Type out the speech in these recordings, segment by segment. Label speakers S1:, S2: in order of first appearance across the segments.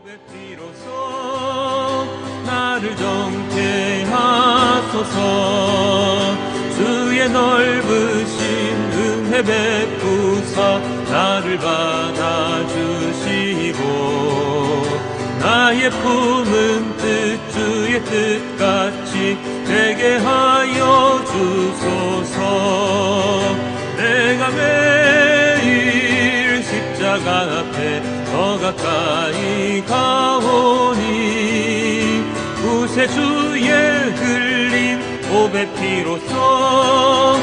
S1: 비로소 나를 정케 하소서. 주의 넓으신 은혜 베푸사 나를 받아주시고 나의 품은 뜻 주의 뜻같이 되게 하여 주소서. 내가 매일 십자가 앞에 더 가까이 가오니 구세주의 흘린 보배 피로써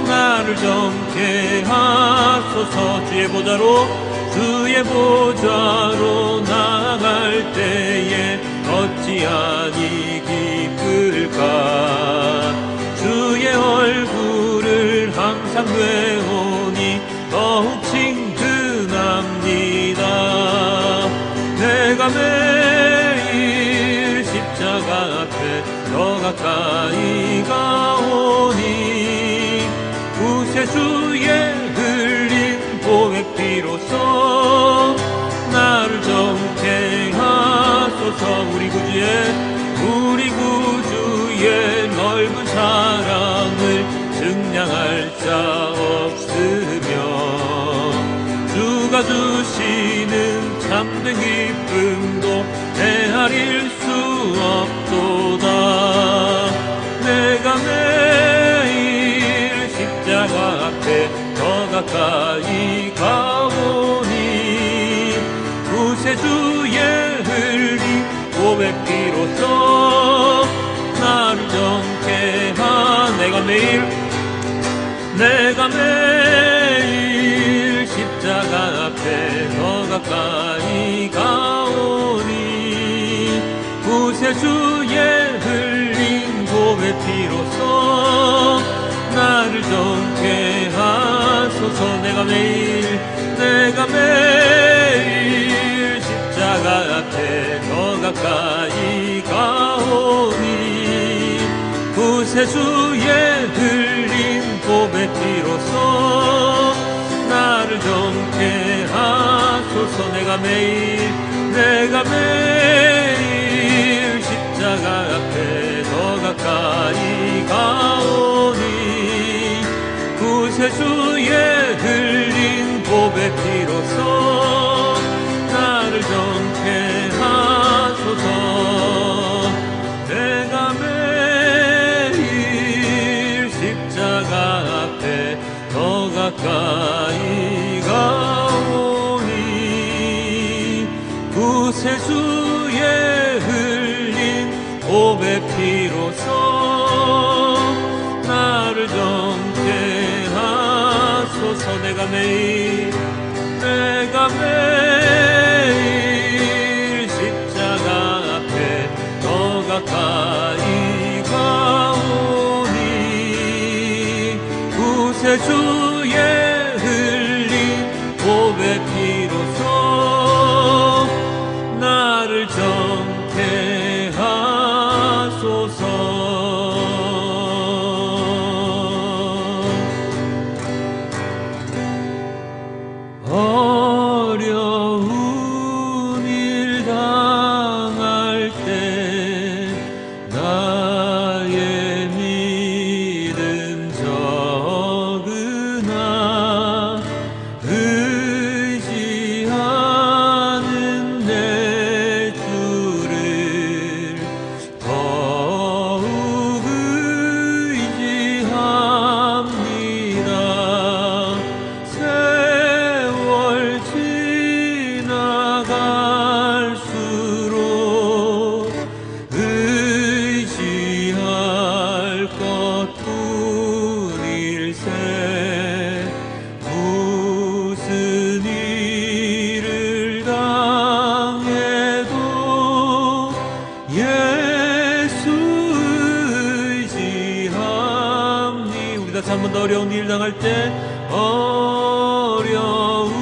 S1: 나를 정케 하소서. 주의 보좌로 나아갈 때에 어찌하니 기쁠까. 주의 얼굴을 항상 되오니 더욱 친근합니다. 내가 매일 십자가 앞에 더 가까이 가오니 구세주의 흘린 보배 피로써 나를 정케 하소서. 우리 구주의 넓은 사랑을 증량할 자 없으며 주가 주시는 참된 기쁨도 헤아릴 수 없도다. 내가 매일 십자가 앞에 더 가까이 가오니 구세주의 흘린 보배 피로써 나를 정케 내가 매일 십자가 앞에 더 가까이 가오니 구세주의 흘린 보배 피로써 나를 정케 하소서. 내가 매일 십자가 앞에 더 가까이 가오니 구세주의 흘린 보배 피로써 나를 정케 하소서. 내가 매일 십자가 앞에 더 가까이 가오니 구세주의 흘린 보배 피로써 나를 정케 하소서. 내가 매일 십자가 앞에 더 가까이 가오니 구세주의 흘린 보배 피로써 나를 정케 하소서. 내가 매일 십자가 앞에 더 가까이 가오니 구세주의 흘린 보배 피로써 나를 정케 하소서. 어려운 일 당할 때 나의 믿음 적으나 의지하는 내 주를 더욱 의지합니다. 세월 지나갈수록 의지할 것뿐일세. 무슨 일을 당해도 예수 의지합니. 우리 다시 한 번 더 어려운 일 당할 때 어려운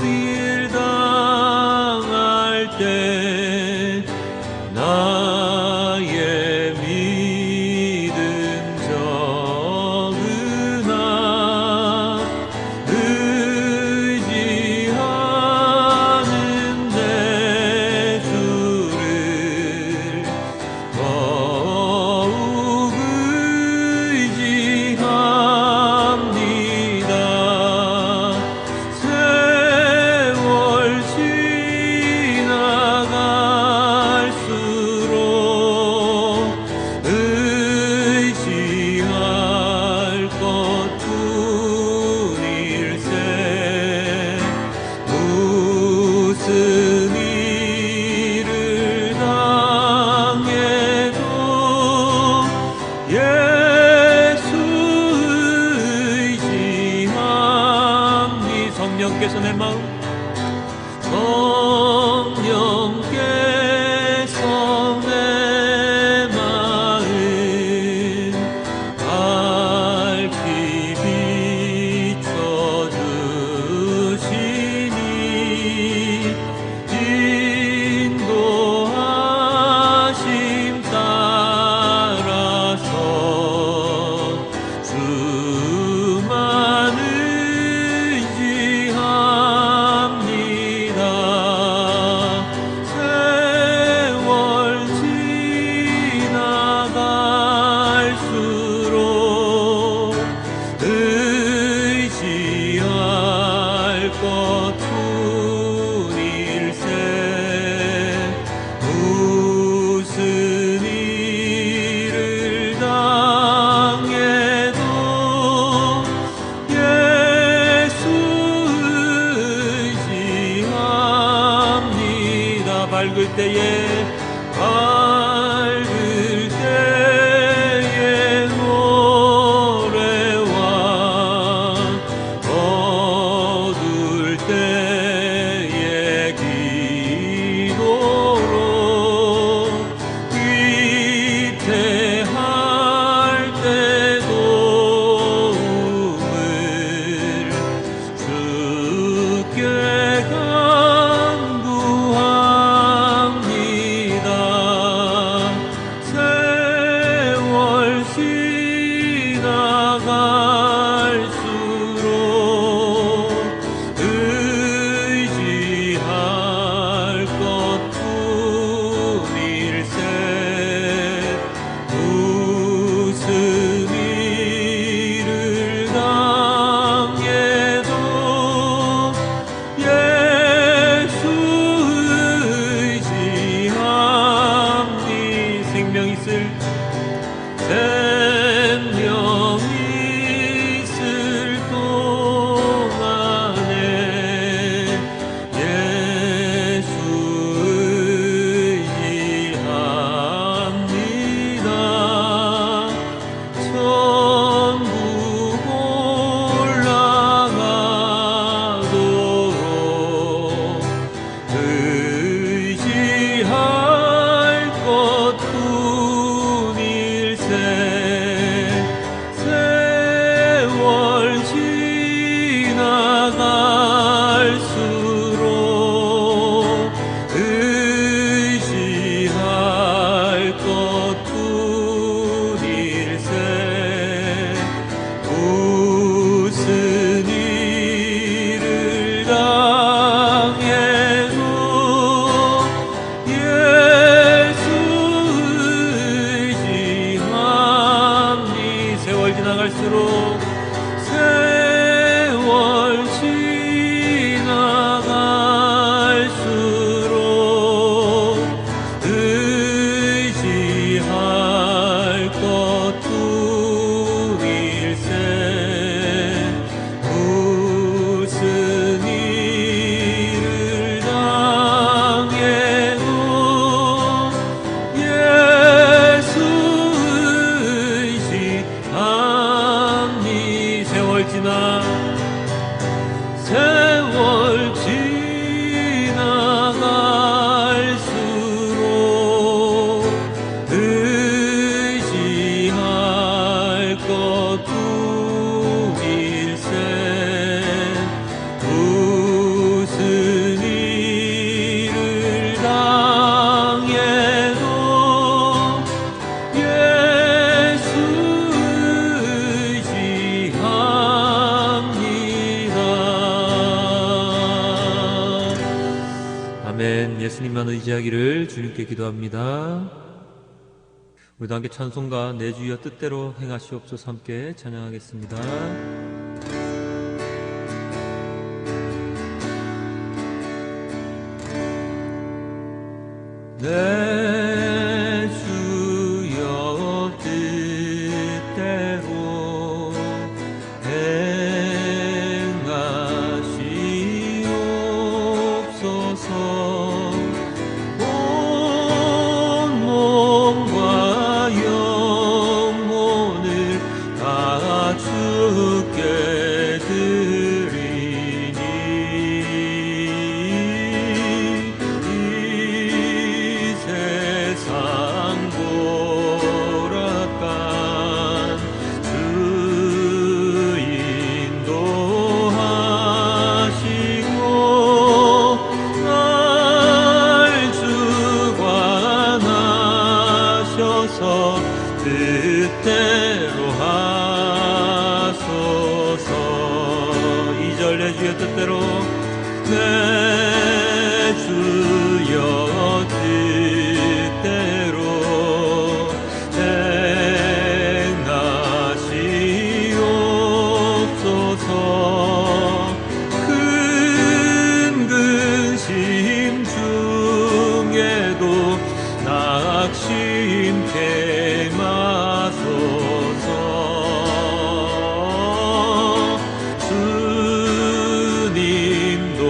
S1: 일 당할 때 나의 믿음 적으나 의지하는 데 밝을 때에 노래와 어두울 때의 기도로 위태할 때 도움을 주께 간구합니다. 세월 지나갈수록 의지할 것뿐일세. 무슨 일을 당해도 예수 의지함니. 생명 있을 동안에 예수 의지합니다. 천국 올라가도록 의지할 것뿐일세. 세월 지나갈수록 의지할 것뿐일세. 무슨 일을 당해도 예수 의지함니. 세월 지나갈수록 의지할 것뿐일세. 무슨 일을 당해도 예수 의지함니. 세월 지나갈수록 의지할 것뿐일세. 무슨 일을 당해도 예수 의지합니다. 아멘. 예수님만 의지하기를 주님께 기도합니다. 우리도 함께 찬송가 내 주여 뜻대로 행하시옵소서 함께 찬양하겠습니다. 내 주여 뜻대로 행하시옵소서. 온 몸과 영혼을 다 주께 드리니 이 세상 고락간 주 인도하시고 날 주관하셔서 뜻대로 하소서. 2절 내 주여 뜻대로 내 주여 뜻대로 행하시옵소서. 큰 근심 중에도 낙심케 마소서. 주님도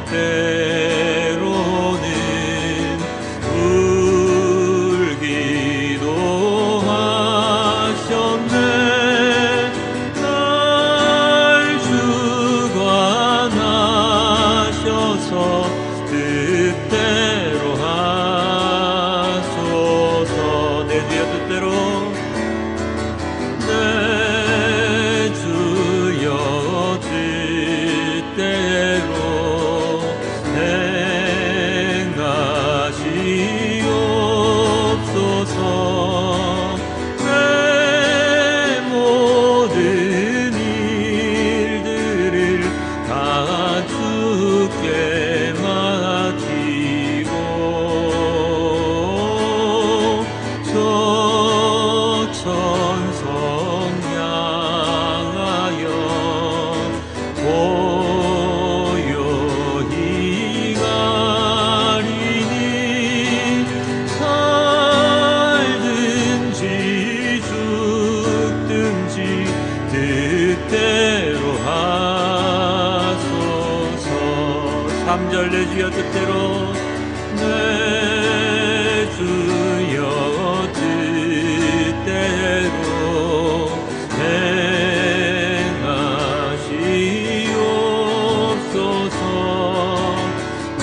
S1: 때로는 주여 뜻대로 내 주여 뜻대로 행하시옵소서. 내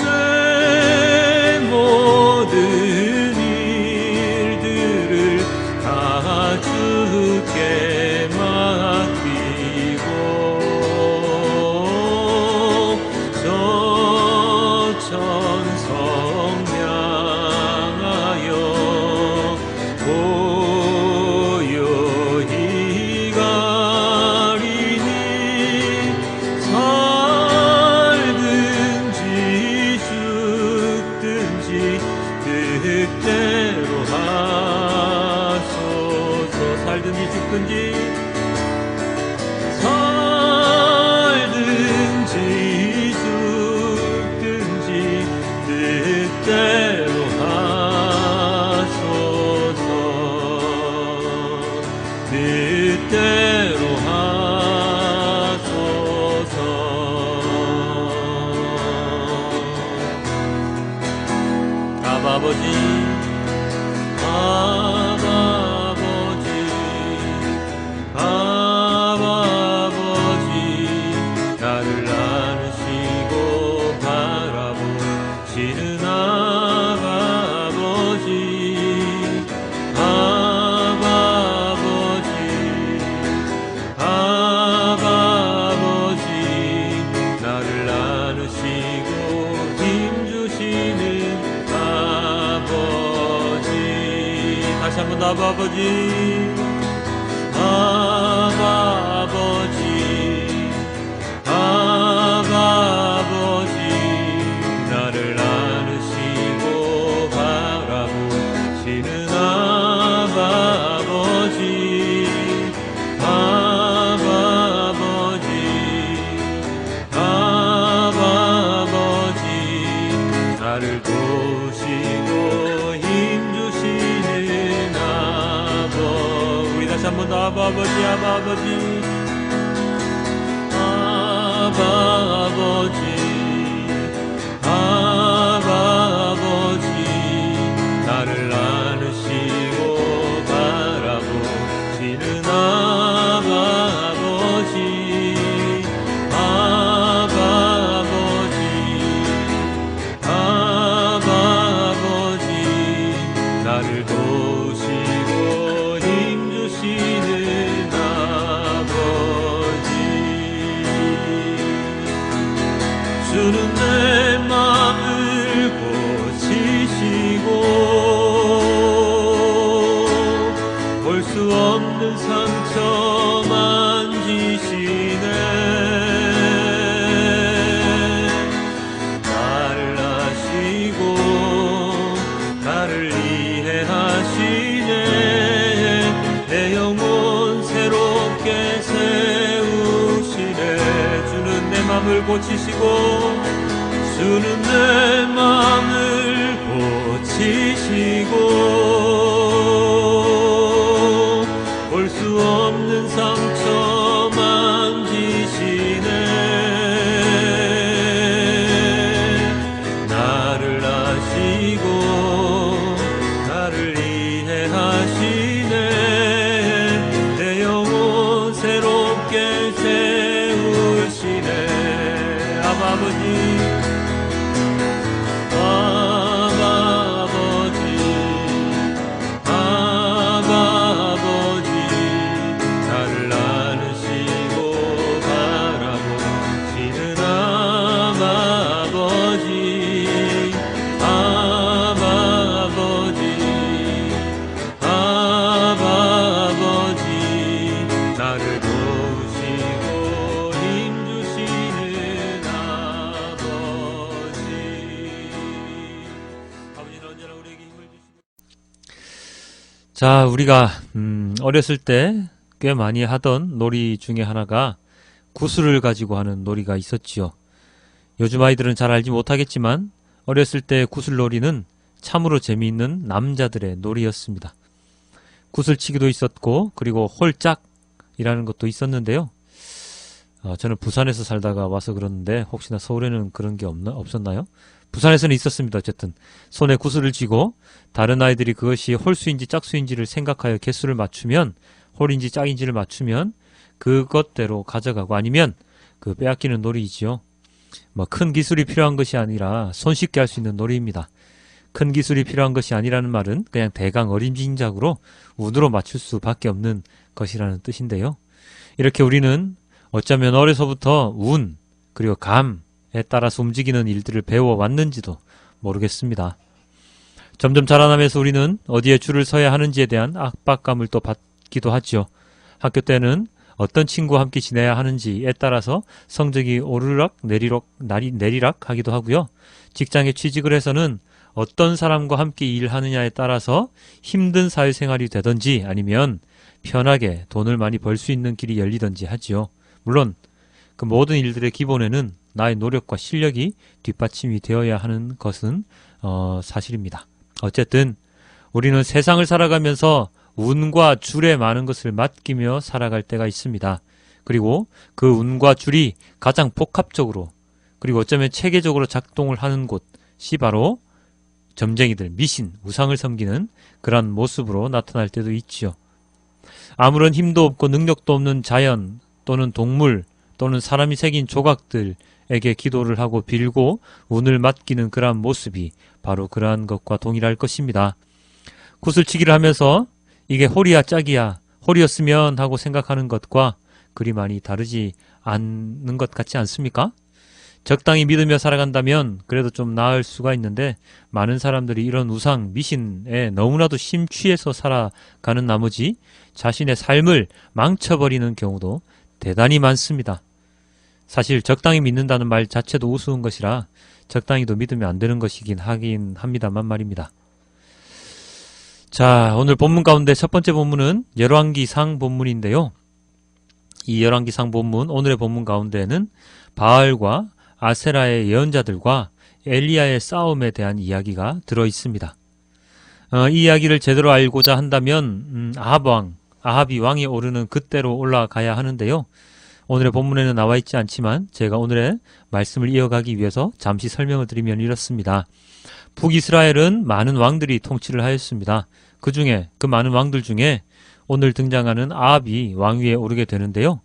S1: 모든 일들을 다 주께 맡기고 저 천성 향하여 고요히 가리니 살든지 죽든지 뜻대로 하소서. 살든지 죽든지 죽든지 뜻대로 하소서. 뜻대로 하소서. 아버지 나를 안으시고 바라보시는 아버지 나를 안으시고 힘주시는 아버지. 다시 한번 아버지 나를 안으시고 바라보시는 아버지 나를 도우시고 힘주시는 아버지. 우리 다시 한번 더 아버지 나를 안으시고 바라보시는 아버지 나를 도우시고 힘주시는 아버지. 주는 내 맘을 고치시고 볼 수 없는 상처 만지시네. 나를 아시고 나를 이해하시네. 내 영혼 새롭게 세우시네. 주는 내 맘을 고치시고 주는 내 맘을 고치시고 볼 수 없는 상처 만지시네. 나를 아시고 나를 이해하시네. 내 영혼 새롭게 세우시네. 아버지 나를 안으시고 바라보시는 아버지 나를 도우시고 힘주시는 아버지. 아버지는 언제나 우리에게 힘을 주시고. 자, 우리가 어렸을 때 꽤 많이 하던 놀이 중에 하나가 구슬을 가지고 하는 놀이가 있었지요. 요즘 아이들은 잘 알지 못하겠지만 어렸을 때 구슬놀이는 참으로 재미있는 남자들의 놀이였습니다. 구슬치기도 있었고 그리고 홀짝이라는 것도 있었는데요. 저는 부산에서 살다가 와서 그러는데 혹시나 서울에는 그런 게 없었나요? 부산에서는 있었습니다. 어쨌든 손에 구슬을 쥐고 다른 아이들이 그것이 홀수인지 짝수인지를 생각하여 개수를 맞추면, 홀인지 짝인지를 맞추면 그것대로 가져가고, 아니면 그 빼앗기는 놀이이지요. 뭐 큰 기술이 필요한 것이 아니라 손쉽게 할 수 있는 놀이입니다. 큰 기술이 필요한 것이 아니라는 말은 그냥 대강 어림짐작으로 운으로 맞출 수밖에 없는 것이라는 뜻인데요. 이렇게 우리는 어쩌면 어려서부터 운 그리고 감에 따라서 움직이는 일들을 배워왔는지도 모르겠습니다. 점점 자라나면서 우리는 어디에 줄을 서야 하는지에 대한 압박감을 또 받기도 하죠. 학교 때는 어떤 친구와 함께 지내야 하는지에 따라서 성적이 오르락 내리락 하기도 하고요. 직장에 취직을 해서는 어떤 사람과 함께 일하느냐에 따라서 힘든 사회생활이 되든지 아니면 편하게 돈을 많이 벌 수 있는 길이 열리든지 하지요. 물론 그 모든 일들의 기본에는 나의 노력과 실력이 뒷받침이 되어야 하는 것은 사실입니다. 어쨌든 우리는 세상을 살아가면서 운과 줄에 많은 것을 맡기며 살아갈 때가 있습니다. 그리고 그 운과 줄이 가장 복합적으로 그리고 어쩌면 체계적으로 작동을 하는 곳이 바로 점쟁이들, 미신, 우상을 섬기는 그런 모습으로 나타날 때도 있지요. 아무런 힘도 없고 능력도 없는 자연 또는 동물 또는 사람이 새긴 조각들에게 기도를 하고 빌고 운을 맡기는 그러한 모습이 바로 그러한 것과 동일할 것입니다. 구슬치기를 하면서 이게 홀이야 짝이야, 홀이었으면 하고 생각하는 것과 그리 많이 다르지 않는 것 같지 않습니까? 적당히 믿으며 살아간다면 그래도 좀 나을 수가 있는데 많은 사람들이 이런 우상, 미신에 너무나도 심취해서 살아가는 나머지 자신의 삶을 망쳐버리는 경우도 대단히 많습니다. 사실 적당히 믿는다는 말 자체도 우스운 것이라 적당히도 믿으면 안 되는 것이긴 하긴 합니다만 말입니다. 자, 오늘 본문 가운데 첫 번째 본문은 열왕기상 본문인데요. 이 열왕기상 본문, 오늘의 본문 가운데에는 바알과 아세라의 예언자들과 엘리야의 싸움에 대한 이야기가 들어있습니다. 이 이야기를 제대로 알고자 한다면 아합이 왕이 오르는 그때로 올라가야 하는데요. 오늘의 본문에는 나와 있지 않지만 제가 오늘의 말씀을 이어가기 위해서 잠시 설명을 드리면 이렇습니다. 북이스라엘은 많은 왕들이 통치를 하였습니다. 그 많은 왕들 중에 오늘 등장하는 아합이 왕위에 오르게 되는데요.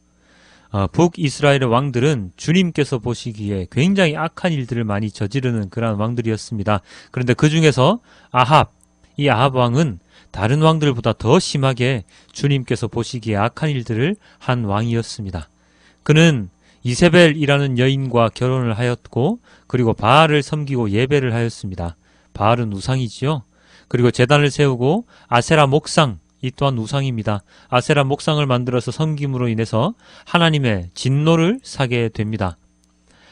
S1: 북이스라엘의 왕들은 주님께서 보시기에 굉장히 악한 일들을 많이 저지르는 그러한 왕들이었습니다. 그런데 그 중에서 이 아합 왕은 다른 왕들보다 더 심하게 주님께서 보시기에 악한 일들을 한 왕이었습니다. 그는 이세벨이라는 여인과 결혼을 하였고 그리고 바알을 섬기고 예배를 하였습니다. 바알은 우상이지요. 그리고 제단을 세우고 아세라 목상, 이 또한 우상입니다. 아세라 목상을 만들어서 섬김으로 인해서 하나님의 진노를 사게 됩니다.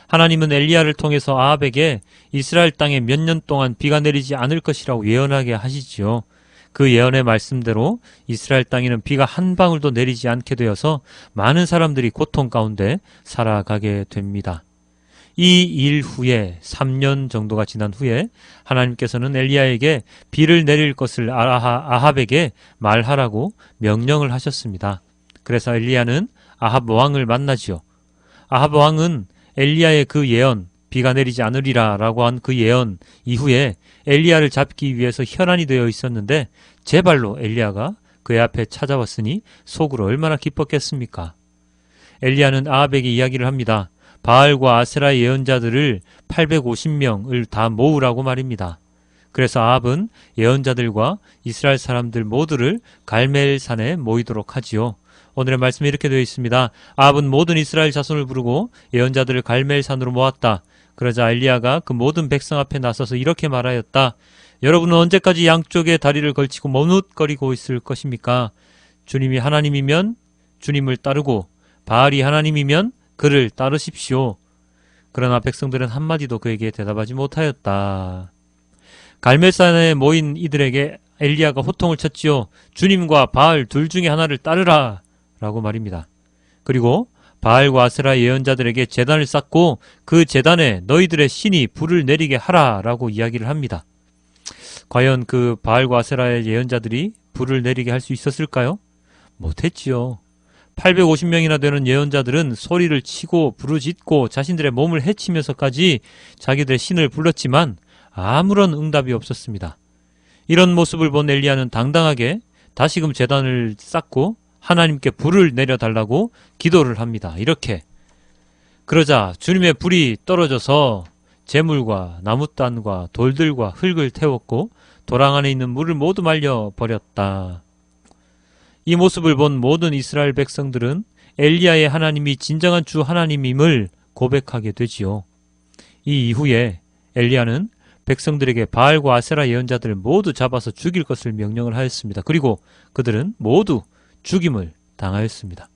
S1: 하나님은 엘리야를 통해서 아합에게 이스라엘 땅에 몇 년 동안 비가 내리지 않을 것이라고 예언하게 하시지요. 그 예언의 말씀대로 이스라엘 땅에는 비가 한 방울도 내리지 않게 되어서 많은 사람들이 고통 가운데 살아가게 됩니다. 이 일 후에 3년 정도가 지난 후에 하나님께서는 엘리야에게 비를 내릴 것을 아합에게 말하라고 명령을 하셨습니다. 그래서 엘리야는 아합 왕을 만나지요. 아합 왕은 엘리야의 그 예언, 비가 내리지 않으리라 라고 한 그 예언 이후에 엘리야를 잡기 위해서 혈안이 되어 있었는데 제발로 엘리야가 그의 앞에 찾아왔으니 속으로 얼마나 기뻤겠습니까? 엘리야는 아합에게 이야기를 합니다. 바알과 아세라의 예언자들을 850명을 다 모으라고 말입니다. 그래서 아합은 예언자들과 이스라엘 사람들 모두를 갈멜산에 모이도록 하지요. 오늘의 말씀에 이렇게 되어 있습니다. 아합은 모든 이스라엘 자손을 부르고 예언자들을 갈멜산으로 모았다. 그러자 엘리야가 그 모든 백성 앞에 나서서 이렇게 말하였다. 여러분은 언제까지 양쪽에 다리를 걸치고 머뭇거리고 있을 것입니까? 주님이 하나님이면 주님을 따르고 바알이 하나님이면 그를 따르십시오. 그러나 백성들은 한마디도 그에게 대답하지 못하였다. 갈멜산에 모인 이들에게 엘리야가 호통을 쳤지요. 주님과 바알 둘 중에 하나를 따르라 라고 말입니다. 그리고 바알과 아세라 예언자들에게 제단을 쌓고 그 제단에 너희들의 신이 불을 내리게 하라 라고 이야기를 합니다. 과연 그 바알과 아세라의 예언자들이 불을 내리게 할 수 있었을까요? 못했지요. 850명이나 되는 예언자들은 소리를 치고 부르짖고 자신들의 몸을 해치면서까지 자기들의 신을 불렀지만 아무런 응답이 없었습니다. 이런 모습을 본 엘리야는 당당하게 다시금 제단을 쌓고 하나님께 불을 내려달라고 기도를 합니다. 이렇게. 그러자 주님의 불이 떨어져서 재물과 나무단과 돌들과 흙을 태웠고 도랑 안에 있는 물을 모두 말려버렸다. 이 모습을 본 모든 이스라엘 백성들은 엘리야의 하나님이 진정한 주 하나님임을 고백하게 되지요. 이 이후에 엘리야는 백성들에게 바알과 아세라 예언자들을 모두 잡아서 죽일 것을 명령을 하였습니다. 그리고 그들은 모두 죽임을 당하였습니다.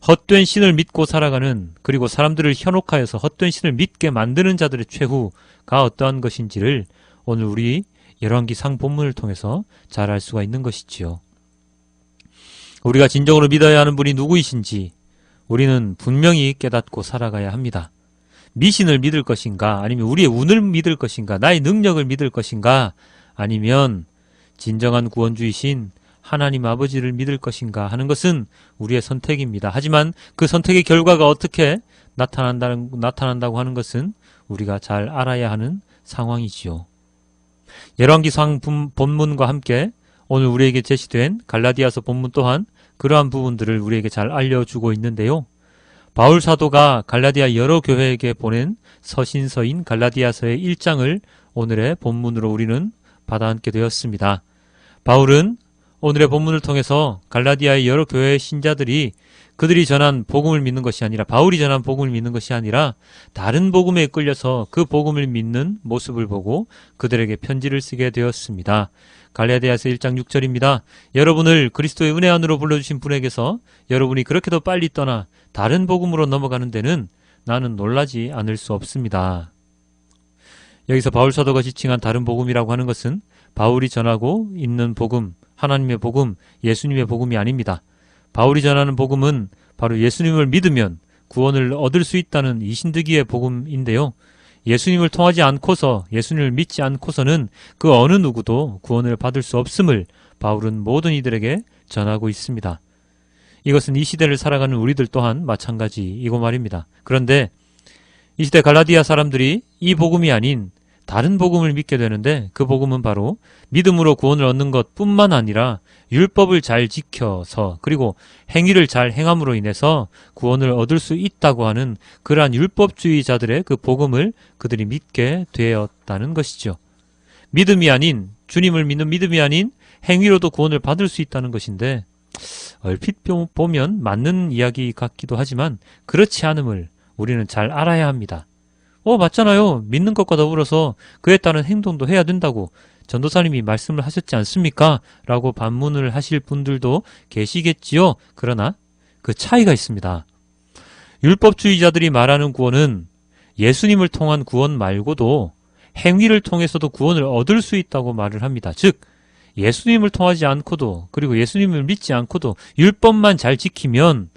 S1: 헛된 신을 믿고 살아가는, 그리고 사람들을 현혹하여서 헛된 신을 믿게 만드는 자들의 최후가 어떠한 것인지를 오늘 우리 열왕기상 본문을 통해서 잘 알 수가 있는 것이지요. 우리가 진정으로 믿어야 하는 분이 누구이신지 우리는 분명히 깨닫고 살아가야 합니다. 미신을 믿을 것인가, 아니면 우리의 운을 믿을 것인가, 나의 능력을 믿을 것인가, 아니면 진정한 구원주이신 하나님 아버지를 믿을 것인가 하는 것은 우리의 선택입니다. 하지만 그 선택의 결과가 어떻게 나타난다고 하는 것은 우리가 잘 알아야 하는 상황이지요. 열왕기상 본문과 함께 오늘 우리에게 제시된 갈라디아서 본문 또한 그러한 부분들을 우리에게 잘 알려주고 있는데요. 바울 사도가 갈라디아 여러 교회에게 보낸 서신서인 갈라디아서의 1장을 오늘의 본문으로 우리는 받아안게 되었습니다. 바울은 오늘의 본문을 통해서 갈라디아의 여러 교회의 신자들이 그들이 전한 복음을 믿는 것이 아니라, 바울이 전한 복음을 믿는 것이 아니라 다른 복음에 끌려서 그 복음을 믿는 모습을 보고 그들에게 편지를 쓰게 되었습니다. 갈라디아서 1장 6절입니다. 여러분을 그리스도의 은혜 안으로 불러주신 분에게서 여러분이 그렇게도 빨리 떠나 다른 복음으로 넘어가는 데는 나는 놀라지 않을 수 없습니다. 여기서 바울 사도가 지칭한 다른 복음이라고 하는 것은 바울이 전하고 있는 복음, 하나님의 복음, 예수님의 복음이 아닙니다. 바울이 전하는 복음은 바로 예수님을 믿으면 구원을 얻을 수 있다는 이신득이의 복음인데요. 예수님을 통하지 않고서, 예수님을 믿지 않고서는 그 어느 누구도 구원을 받을 수 없음을 바울은 모든 이들에게 전하고 있습니다. 이것은 이 시대를 살아가는 우리들 또한 마찬가지이고 말입니다. 그런데 이 시대 갈라디아 사람들이 이 복음이 아닌 다른 복음을 믿게 되는데, 그 복음은 바로 믿음으로 구원을 얻는 것뿐만 아니라 율법을 잘 지켜서, 그리고 행위를 잘 행함으로 인해서 구원을 얻을 수 있다고 하는 그러한 율법주의자들의 그 복음을 그들이 믿게 되었다는 것이죠. 믿음이 아닌, 주님을 믿는 믿음이 아닌 행위로도 구원을 받을 수 있다는 것인데, 얼핏 보면 맞는 이야기 같기도 하지만 그렇지 않음을 우리는 잘 알아야 합니다. 맞잖아요. 믿는 것과 더불어서 그에 따른 행동도 해야 된다고 전도사님이 말씀을 하셨지 않습니까? 라고 반문을 하실 분들도 계시겠지요. 그러나 그 차이가 있습니다. 율법주의자들이 말하는 구원은 예수님을 통한 구원 말고도 행위를 통해서도 구원을 얻을 수 있다고 말을 합니다. 즉, 예수님을 통하지 않고도, 그리고 예수님을 믿지 않고도 율법만 잘 지키면,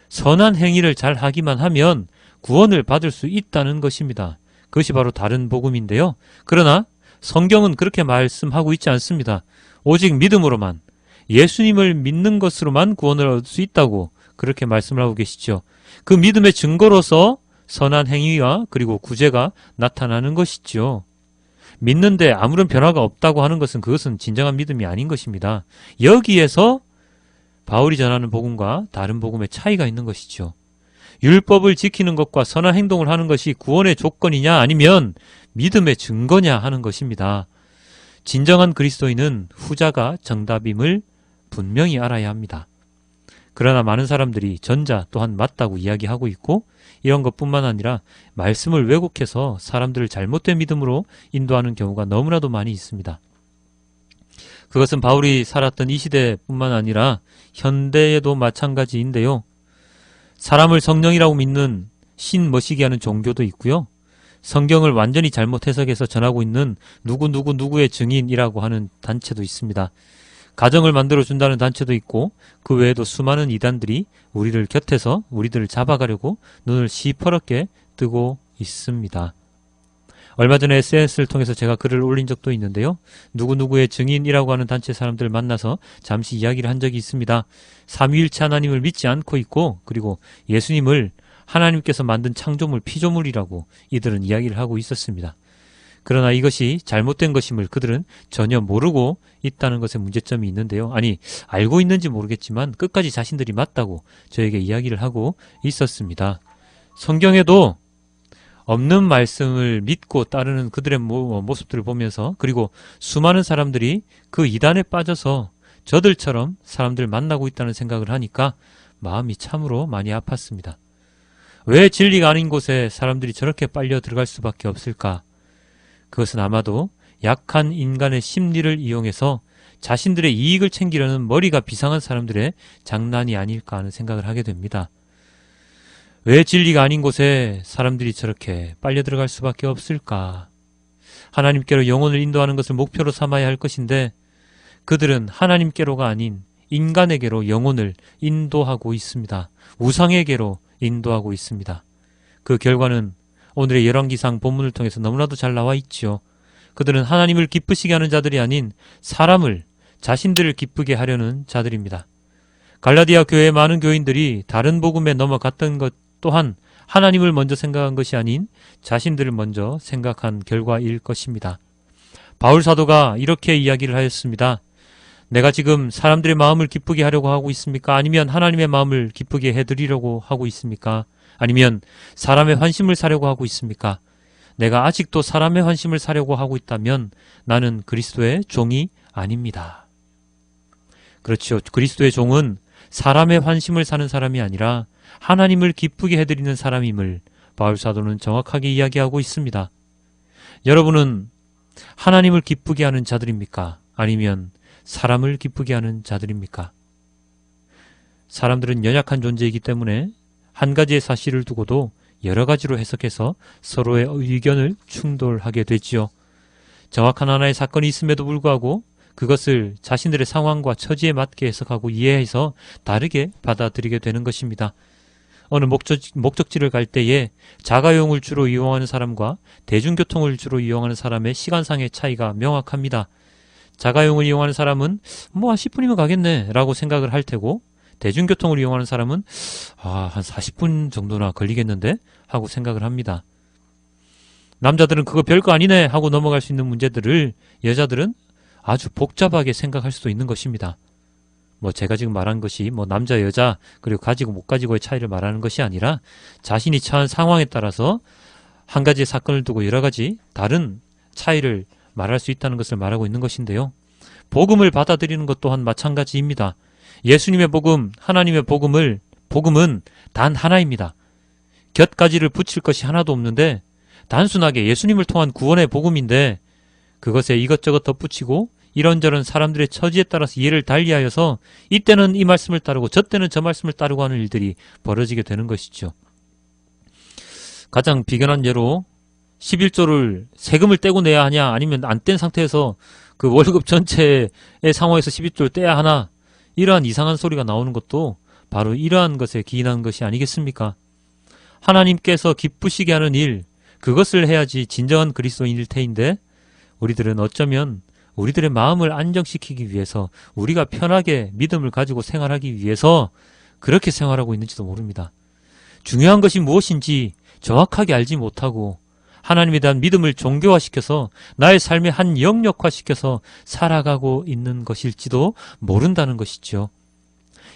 S1: 선한 행위를 잘 하기만 하면 구원을 받을 수 있다는 것입니다. 그것이 바로 다른 복음인데요. 그러나 성경은 그렇게 말씀하고 있지 않습니다. 오직 믿음으로만, 예수님을 믿는 것으로만 구원을 얻을 수 있다고 그렇게 말씀을 하고 계시죠. 그 믿음의 증거로서 선한 행위와 그리고 구제가 나타나는 것이죠. 믿는데 아무런 변화가 없다고 하는 것은, 그것은 진정한 믿음이 아닌 것입니다. 여기에서 바울이 전하는 복음과 다른 복음의 차이가 있는 것이죠. 율법을 지키는 것과 선한 행동을 하는 것이 구원의 조건이냐, 아니면 믿음의 증거냐 하는 것입니다. 진정한 그리스도인은 후자가 정답임을 분명히 알아야 합니다. 그러나 많은 사람들이 전자 또한 맞다고 이야기하고 있고, 이런 것뿐만 아니라 말씀을 왜곡해서 사람들을 잘못된 믿음으로 인도하는 경우가 너무나도 많이 있습니다. 그것은 바울이 살았던 이 시대뿐만 아니라 현대에도 마찬가지인데요. 사람을 성령이라고 믿는 신머시기 하는 종교도 있고요. 성경을 완전히 잘못 해석해서 전하고 있는 누구의 증인이라고 하는 단체도 있습니다. 가정을 만들어준다는 단체도 있고, 그 외에도 수많은 이단들이 우리를 곁에서 우리들을 잡아가려고 눈을 시퍼렇게 뜨고 있습니다. 얼마 전에 SNS를 통해서 제가 글을 올린 적도 있는데요. 누구누구의 증인이라고 하는 단체 사람들을 만나서 잠시 이야기를 한 적이 있습니다. 삼위일체 하나님을 믿지 않고 있고, 그리고 예수님을 하나님께서 만든 창조물, 피조물이라고 이들은 이야기를 하고 있었습니다. 그러나 이것이 잘못된 것임을 그들은 전혀 모르고 있다는 것에 문제점이 있는데요. 아니, 알고 있는지 모르겠지만 끝까지 자신들이 맞다고 저에게 이야기를 하고 있었습니다. 성경에도 없는 말씀을 믿고 따르는 그들의 모습들을 보면서, 그리고 수많은 사람들이 그 이단에 빠져서 저들처럼 사람들 만나고 있다는 생각을 하니까 마음이 참으로 많이 아팠습니다. 왜 진리가 아닌 곳에 사람들이 저렇게 빨려 들어갈 수밖에 없을까? 그것은 아마도 약한 인간의 심리를 이용해서 자신들의 이익을 챙기려는 머리가 비상한 사람들의 장난이 아닐까 하는 생각을 하게 됩니다. 왜 진리가 아닌 곳에 사람들이 저렇게 빨려 들어갈 수밖에 없을까? 하나님께로 영혼을 인도하는 것을 목표로 삼아야 할 것인데 그들은 하나님께로가 아닌 인간에게로 영혼을 인도하고 있습니다. 우상에게로 인도하고 있습니다. 그 결과는 오늘의 열왕기상 본문을 통해서 너무나도 잘 나와 있지요. 그들은 하나님을 기쁘시게 하는 자들이 아닌 사람을, 자신들을 기쁘게 하려는 자들입니다. 갈라디아 교회의 많은 교인들이 다른 복음에 넘어갔던 것 또한 하나님을 먼저 생각한 것이 아닌 자신들을 먼저 생각한 결과일 것입니다. 바울 사도가 이렇게 이야기를 하였습니다. 내가 지금 사람들의 마음을 기쁘게 하려고 하고 있습니까? 아니면 하나님의 마음을 기쁘게 해드리려고 하고 있습니까? 아니면 사람의 환심을 사려고 하고 있습니까? 내가 아직도 사람의 환심을 사려고 하고 있다면 나는 그리스도의 종이 아닙니다. 그렇죠. 그리스도의 종은 사람의 환심을 사는 사람이 아니라 하나님을 기쁘게 해드리는 사람임을 바울 사도는 정확하게 이야기하고 있습니다. 여러분은 하나님을 기쁘게 하는 자들입니까? 아니면 사람을 기쁘게 하는 자들입니까? 사람들은 연약한 존재이기 때문에 한 가지의 사실을 두고도 여러 가지로 해석해서 서로의 의견을 충돌하게 되지요. 정확한 하나의 사건이 있음에도 불구하고 그것을 자신들의 상황과 처지에 맞게 해석하고 이해해서 다르게 받아들이게 되는 것입니다. 어느 목적지를 갈 때에 자가용을 주로 이용하는 사람과 대중교통을 주로 이용하는 사람의 시간상의 차이가 명확합니다. 자가용을 이용하는 사람은 한 10분이면 가겠네 라고 생각을 할 테고, 대중교통을 이용하는 사람은 한 40분 정도나 걸리겠는데 하고 생각을 합니다. 남자들은 그거 별거 아니네 하고 넘어갈 수 있는 문제들을 여자들은 아주 복잡하게 생각할 수도 있는 것입니다. 제가 지금 말한 것이 남자 여자 그리고 가지고 못 가지고의 차이를 말하는 것이 아니라 자신이 처한 상황에 따라서 한 가지의 사건을 두고 여러 가지 다른 차이를 말할 수 있다는 것을 말하고 있는 것인데요. 복음을 받아들이는 것 또한 마찬가지입니다. 예수님의 복음, 하나님의 복음은 단 하나입니다. 곁가지를 붙일 것이 하나도 없는데 단순하게 예수님을 통한 구원의 복음인데 그것에 이것저것 덧붙이고 이런저런 사람들의 처지에 따라서 이해를 달리하여서 이때는 이 말씀을 따르고 저때는 저 말씀을 따르고 하는 일들이 벌어지게 되는 것이죠. 가장 비견한 예로 11조를 세금을 떼고 내야 하냐 아니면 안 뗀 상태에서 그 월급 전체의 상황에서 11조를 떼야 하나, 이러한 이상한 소리가 나오는 것도 바로 이러한 것에 기인한 것이 아니겠습니까? 하나님께서 기쁘시게 하는 일, 그것을 해야지 진정한 그리스도인일 테인데 우리들은 어쩌면 우리들의 마음을 안정시키기 위해서, 우리가 편하게 믿음을 가지고 생활하기 위해서 그렇게 생활하고 있는지도 모릅니다. 중요한 것이 무엇인지 정확하게 알지 못하고 하나님에 대한 믿음을 종교화시켜서 나의 삶의 한 영역화시켜서 살아가고 있는 것일지도 모른다는 것이죠.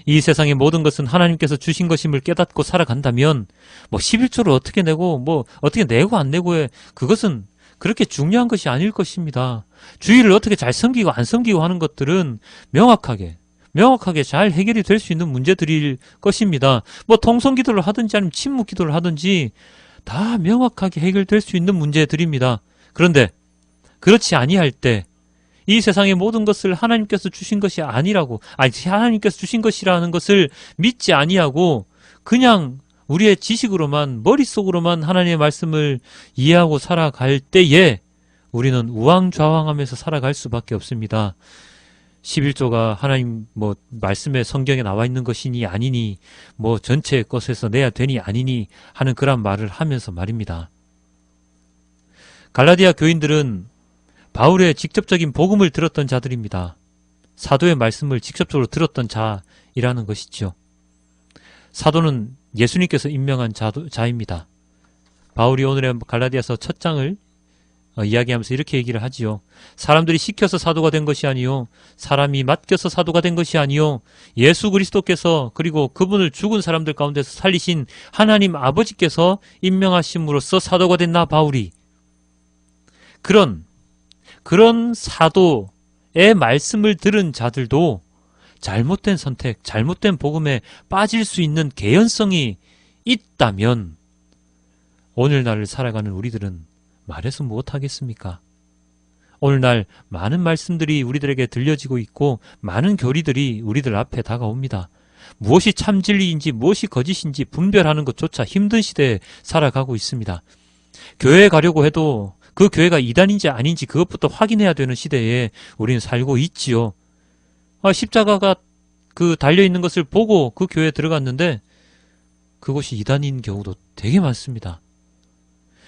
S1: 이 세상의 모든 것은 하나님께서 주신 것임을 깨닫고 살아간다면 11조를 어떻게 내고 어떻게 내고 안 내고에 그것은 그렇게 중요한 것이 아닐 것입니다. 주의를 어떻게 잘 섬기고 안 섬기고 하는 것들은 명확하게 잘 해결이 될 수 있는 문제들일 것입니다. 통성기도를 하든지 아니면 침묵기도를 하든지 다 명확하게 해결될 수 있는 문제들입니다. 그런데 그렇지 아니할 때 이 세상의 모든 것을 하나님께서 주신 것이 아니라고, 하나님께서 주신 것이라는 것을 믿지 아니하고 그냥 우리의 지식으로만, 머릿속으로만 하나님의 말씀을 이해하고 살아갈 때에 우리는 우왕좌왕하면서 살아갈 수밖에 없습니다. 11조가 하나님 말씀에 성경에 나와 있는 것이니 아니니 전체 것에서 내야 되니 아니니 하는 그런 말을 하면서 말입니다. 갈라디아 교인들은 바울의 직접적인 복음을 들었던 자들입니다. 사도의 말씀을 직접적으로 들었던 자이라는 것이죠. 사도는 예수님께서 임명한 자입니다. 바울이 오늘의 갈라디아서 첫 장을 이야기하면서 이렇게 얘기를 하지요. 사람들이 시켜서 사도가 된 것이 아니요 사람이 맡겨서 사도가 된 것이 아니요 예수 그리스도께서 그리고 그분을 죽은 사람들 가운데서 살리신 하나님 아버지께서 임명하심으로써 사도가 된 나 바울이 그런 사도의 말씀을 들은 자들도 잘못된 선택, 잘못된 복음에 빠질 수 있는 개연성이 있다면 오늘날을 살아가는 우리들은 말해서 무엇하겠습니까? 오늘날 많은 말씀들이 우리들에게 들려지고 있고 많은 교리들이 우리들 앞에 다가옵니다. 무엇이 참 진리인지 무엇이 거짓인지 분별하는 것조차 힘든 시대에 살아가고 있습니다. 교회에 가려고 해도 그 교회가 이단인지 아닌지 그것부터 확인해야 되는 시대에 우리는 살고 있지요. 십자가가 달려있는 것을 보고 그 교회에 들어갔는데 그것이 이단인 경우도 되게 많습니다.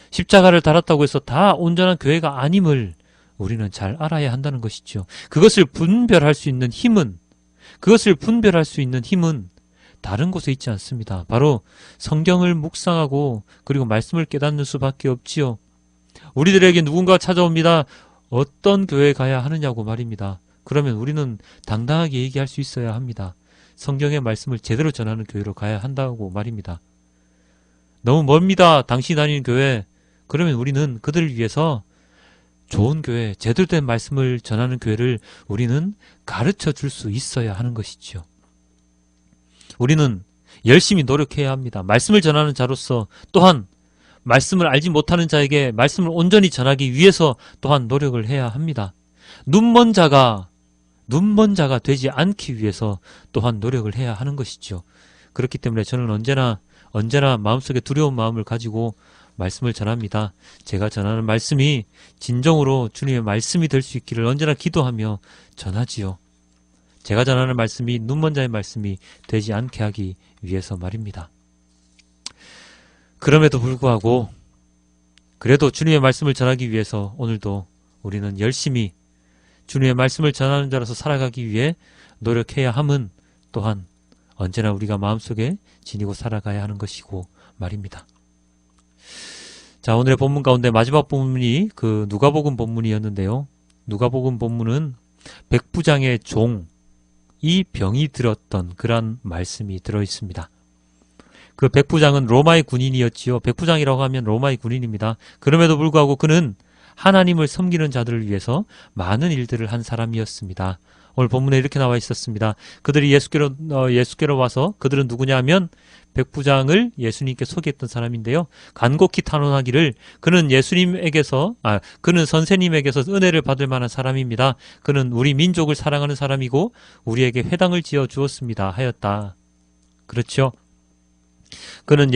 S1: 십자가를 달았다고 해서 다 온전한 교회가 아님을 우리는 잘 알아야 한다는 것이죠. 그것을 분별할 수 있는 힘은 다른 곳에 있지 않습니다. 바로 성경을 묵상하고 그리고 말씀을 깨닫는 수밖에 없지요. 우리들에게 누군가 찾아옵니다. 어떤 교회에 가야 하느냐고 말입니다. 그러면 우리는 당당하게 얘기할 수 있어야 합니다. 성경의 말씀을 제대로 전하는 교회로 가야 한다고 말입니다. 너무 멀습니다. 당신이 다니는 교회. 그러면 우리는 그들을 위해서 좋은 교회, 제대로 된 말씀을 전하는 교회를 우리는 가르쳐 줄 수 있어야 하는 것이죠. 우리는 열심히 노력해야 합니다. 말씀을 전하는 자로서 또한 말씀을 알지 못하는 자에게 말씀을 온전히 전하기 위해서 또한 노력을 해야 합니다. 눈먼 자가 되지 않기 위해서 또한 노력을 해야 하는 것이죠. 그렇기 때문에 저는 언제나 마음속에 두려운 마음을 가지고 말씀을 전합니다. 제가 전하는 말씀이 진정으로 주님의 말씀이 될 수 있기를 언제나 기도하며 전하지요. 제가 전하는 말씀이 눈먼 자의 말씀이 되지 않게 하기 위해서 말입니다. 그럼에도 불구하고 그래도 주님의 말씀을 전하기 위해서 오늘도 우리는 열심히 주님의 말씀을 전하는 자로서 살아가기 위해 노력해야 함은 또한 언제나 우리가 마음속에 지니고 살아가야 하는 것이고 말입니다. 자, 오늘의 본문 가운데 마지막 본문이 그 누가복음 본문이었는데요. 누가복음 본문은 백부장의 종이 병이 들었던 그런 말씀이 들어있습니다. 그 백부장은 로마의 군인이었지요. 백부장이라고 하면 로마의 군인입니다. 그럼에도 불구하고 그는 하나님을 섬기는 자들을 위해서 많은 일들을 한 사람이었습니다. 오늘 본문에 이렇게 나와 있었습니다. 그들이 예수께로 와서 그들은 누구냐 하면 백부장을 예수님께 소개했던 사람인데요. 간곡히 탄원하기를 그는 그는 선생님에게서 은혜를 받을 만한 사람입니다. 그는 우리 민족을 사랑하는 사람이고 우리에게 회당을 지어 주었습니다 하였다. 그렇죠? 그는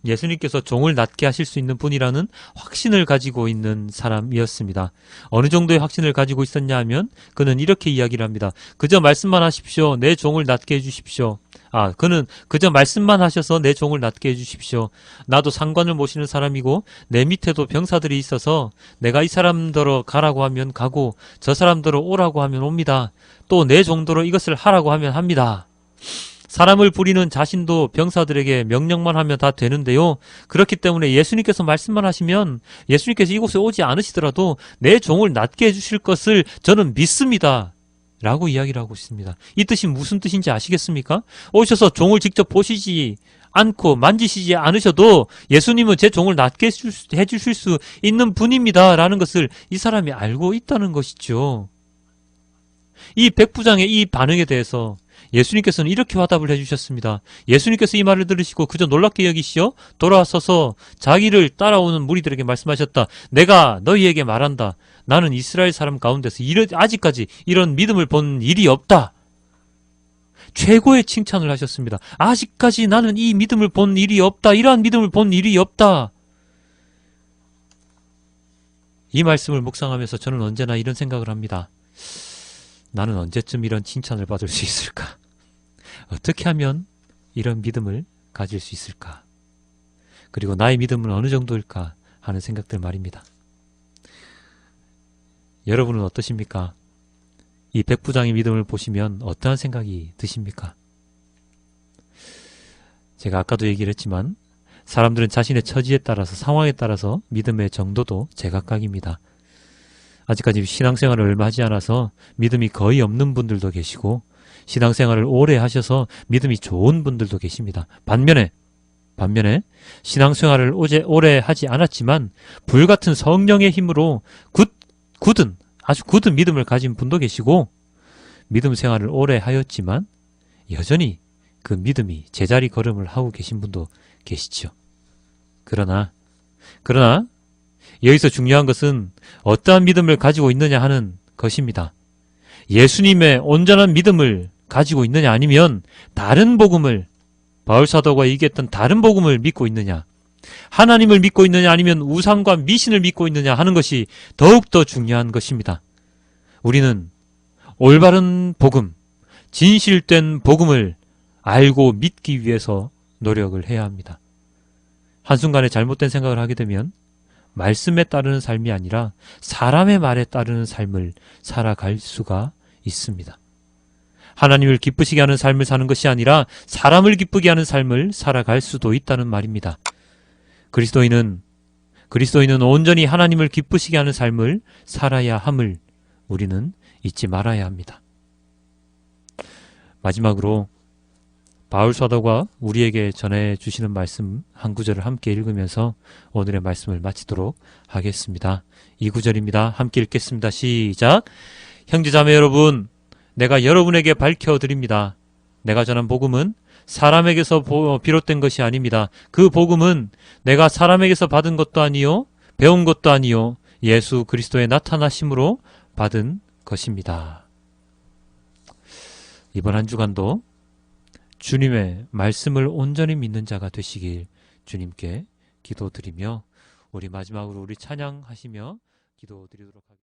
S1: 예수님께서 종을 낫게 하실 수 있는 분이라는 확신을 가지고 있는 사람이었습니다. 어느 정도의 확신을 가지고 있었냐 하면 그는 이렇게 이야기를 합니다. 그저 말씀만 하십시오. 내 종을 낫게 해주십시오. 그는 그저 말씀만 하셔서 내 종을 낫게 해주십시오. 나도 상관을 모시는 사람이고 내 밑에도 병사들이 있어서 내가 이 사람더러 가라고 하면 가고 저 사람더러 오라고 하면 옵니다. 또 내 종더러 이것을 하라고 하면 합니다. 사람을 부리는 자신도 병사들에게 명령만 하면 다 되는데요. 그렇기 때문에 예수님께서 말씀만 하시면 예수님께서 이곳에 오지 않으시더라도 내 종을 낫게 해주실 것을 저는 믿습니다. 라고 이야기를 하고 있습니다. 이 뜻이 무슨 뜻인지 아시겠습니까? 오셔서 종을 직접 보시지 않고 만지시지 않으셔도 예수님은 제 종을 낫게 해주실 수 있는 분입니다. 라는 것을 이 사람이 알고 있다는 것이죠. 이 백부장의 이 반응에 대해서 예수님께서는 이렇게 화답을 해주셨습니다. 예수님께서 이 말을 들으시고 그저 놀랍게 여기시어 돌아서서 자기를 따라오는 무리들에게 말씀하셨다. 내가 너희에게 말한다. 나는 이스라엘 사람 가운데서 아직까지 이런 믿음을 본 일이 없다. 최고의 칭찬을 하셨습니다. 아직까지 나는 이 믿음을 본 일이 없다. 이러한 믿음을 본 일이 없다. 이 말씀을 묵상하면서 저는 언제나 이런 생각을 합니다. 나는 언제쯤 이런 칭찬을 받을 수 있을까? 어떻게 하면 이런 믿음을 가질 수 있을까? 그리고 나의 믿음은 어느 정도일까 하는 생각들 말입니다. 여러분은 어떠십니까? 이 백부장의 믿음을 보시면 어떠한 생각이 드십니까? 제가 아까도 얘기를 했지만 사람들은 자신의 처지에 따라서 상황에 따라서 믿음의 정도도 제각각입니다. 아직까지 신앙생활을 얼마 하지 않아서 믿음이 거의 없는 분들도 계시고 신앙생활을 오래 하셔서 믿음이 좋은 분들도 계십니다. 반면에 신앙생활을 오래 하지 않았지만 불같은 성령의 힘으로 아주 굳은 믿음을 가진 분도 계시고 믿음 생활을 오래 하였지만 여전히 그 믿음이 제자리 걸음을 하고 계신 분도 계시죠. 그러나 여기서 중요한 것은 어떠한 믿음을 가지고 있느냐 하는 것입니다. 예수님의 온전한 믿음을 가지고 있느냐 아니면 다른 복음을 바울사도가 얘기했던 다른 복음을 믿고 있느냐 하나님을 믿고 있느냐 아니면 우상과 미신을 믿고 있느냐 하는 것이 더욱더 중요한 것입니다. 우리는 올바른 복음, 진실된 복음을 알고 믿기 위해서 노력을 해야 합니다. 한순간에 잘못된 생각을 하게 되면 말씀에 따르는 삶이 아니라 사람의 말에 따르는 삶을 살아갈 수가 있습니다. 하나님을 기쁘시게 하는 삶을 사는 것이 아니라 사람을 기쁘게 하는 삶을 살아갈 수도 있다는 말입니다. 그리스도인은 온전히 하나님을 기쁘시게 하는 삶을 살아야 함을 우리는 잊지 말아야 합니다. 마지막으로 바울 사도가 우리에게 전해주시는 말씀 한 구절을 함께 읽으면서 오늘의 말씀을 마치도록 하겠습니다. 이 구절입니다. 함께 읽겠습니다. 시작. 형제자매 여러분, 내가 여러분에게 밝혀드립니다. 내가 전한 복음은 사람에게서 비롯된 것이 아닙니다. 그 복음은 내가 사람에게서 받은 것도 아니요 배운 것도 아니요 예수 그리스도의 나타나심으로 받은 것입니다. 이번 한 주간도 주님의 말씀을 온전히 믿는 자가 되시길 주님께 기도드리며 우리 마지막으로 우리 찬양하시며 기도드리도록 하겠습니다.